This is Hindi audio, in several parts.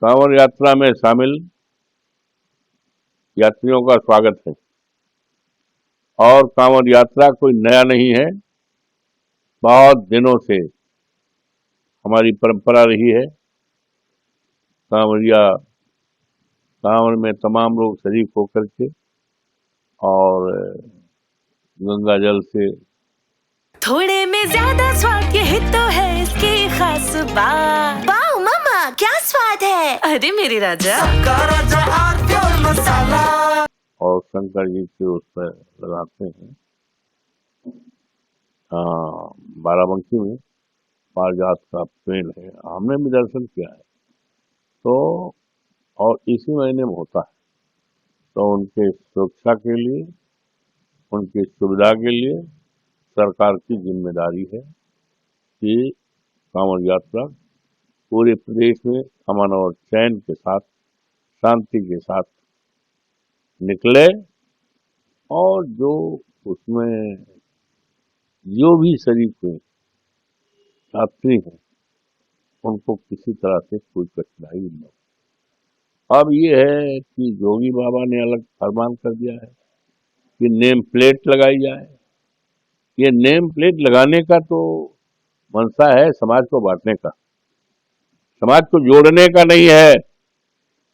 कांवड़ यात्रा में शामिल यात्रियों का स्वागत है। और कांवड़ यात्रा कोई नया नहीं है, बहुत दिनों से हमारी परंपरा रही है। कांवड़िया कांवड़ में तमाम लोग शरीक होकर के और गंगा जल से थोड़े में ज्यादा स्वाद, यही तो है इसकी खास बात। वाओ मम्मा, क्या स्वाद है। अरे मेरे राजा, राजा और प्योर मसाला। और शंकर जी के उस पर लगाते हैं। बाराबंकी में पारिजात का पेड़ है, हमने भी दर्शन किया है। तो और इसी महीने में होता है, तो उनके सुरक्षा के लिए, उनकी सुविधा के लिए सरकार की जिम्मेदारी है कि कांवड़ यात्रा पूरे प्रदेश में अमन और चैन के साथ, शांति के साथ निकले और जो उसमें जो भी शरीक हुए यात्री हैं उनको किसी तरह से कोई कठिनाई न हो। अब ये है कि योगी बाबा ने अलग फरमान कर दिया है कि नेम प्लेट लगाई जाए। ये नेम प्लेट लगाने का तो मंशा है समाज को बांटने का, समाज को जोड़ने का नहीं है,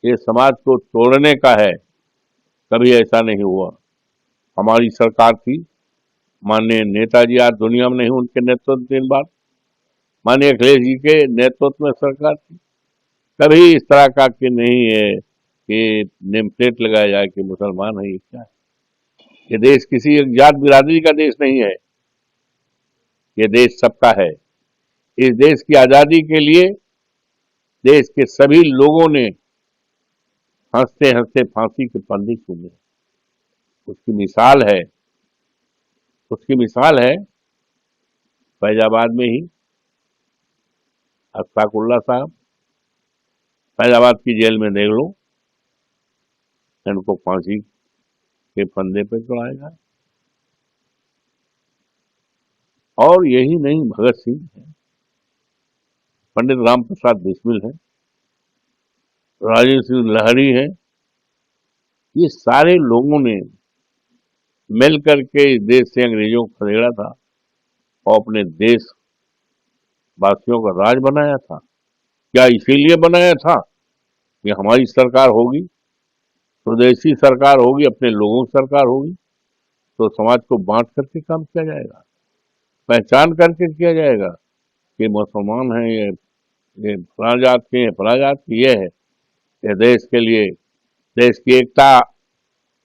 ये समाज को तोड़ने का है। कभी ऐसा नहीं हुआ। हमारी सरकार थी, माननीय नेताजी आज दुनिया में नहीं, उनके नेतृत्व 3 बार माननीय अखिलेश जी के नेतृत्व में सरकार थी। कभी इस तरह का कि नहीं है कि नेम प्लेट लगाया जाए कि मुसलमान है, ये क्या है। ये देश किसी एक जात बिरादरी का देश नहीं है, ये देश सबका है। इस देश की आजादी के लिए देश के सभी लोगों ने हंसते हंसते फांसी के फंदे चूमे। उसकी मिसाल है फैजाबाद में ही अशफाकुल्ला साहब, फैजाबाद की जेल में देख लो, इनको फांसी के फंदे पे चढ़ाया गया। और यही नहीं, भगत सिंह है, पंडित राम प्रसाद बिस्मिल है, राजेंद्र सिंह लहरी है। ये सारे लोगों ने मिल करके इस देश से अंग्रेजों को खदेड़ा था और अपने देश वासियों का राज बनाया था। क्या इसीलिए बनाया था कि हमारी सरकार होगी, स्वदेशी सरकार होगी, अपने लोगों की सरकार होगी, तो समाज को बांट करके काम किया जाएगा, पहचान करके किया जाएगा कि मुसलमान हैं, ये फला जात के हैं, फला जात की ये है। ये देश के लिए, देश की एकता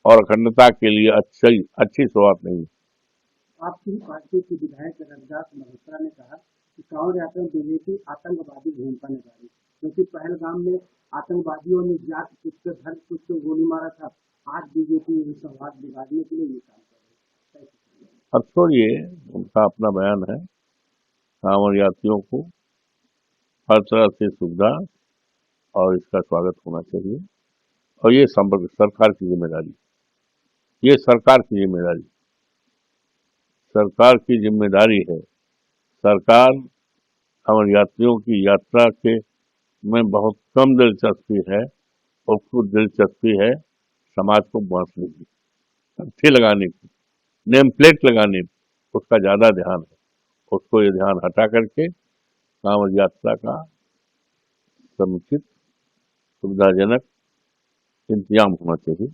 और अखंडता के लिए अच्छी शुरुआत नहीं। आपकी पार्टी के विधायक रविदास मल्होत्रा ने कहा कि कांवड़ यात्रा में बीजेपी आतंकवादी भूमिका निभाई, क्योंकि पहलगाम में आतंकवादियों ने जात पूछ कर, धर्म पूछ कर गोली मारा था। आज बीजेपी संवाद बिगाड़ने के लिए ये काम कर रही है। अब छोड़िए, उनका अपना बयान है। कांवड़ यात्रियों को हर तरह से सुविधा और इसका स्वागत होना चाहिए, और ये सरकार की जिम्मेदारी, ये सरकार की जिम्मेदारी है। सरकार कांवड़ यात्रियों की यात्रा के में बहुत कम दिलचस्पी है, और खुद दिलचस्पी है समाज को बांटने की, तख्ती लगाने की, नेम प्लेट लगाने की, उसका ज्यादा ध्यान है। उसको ये ध्यान हटा करके कांवड़ यात्रा का समुचित सुविधाजनक इंतजाम होना चाहिए,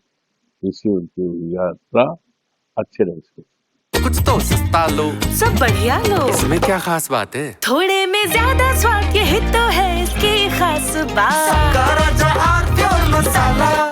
इससे उनकी यात्रा अच्छे ढंग से। कुछ तो सस्ता लो, सब बढ़िया लो, इसमें क्या खास बात है। थोड़े में ज्यादा स्वाद, यही तो है इसकी खास बात।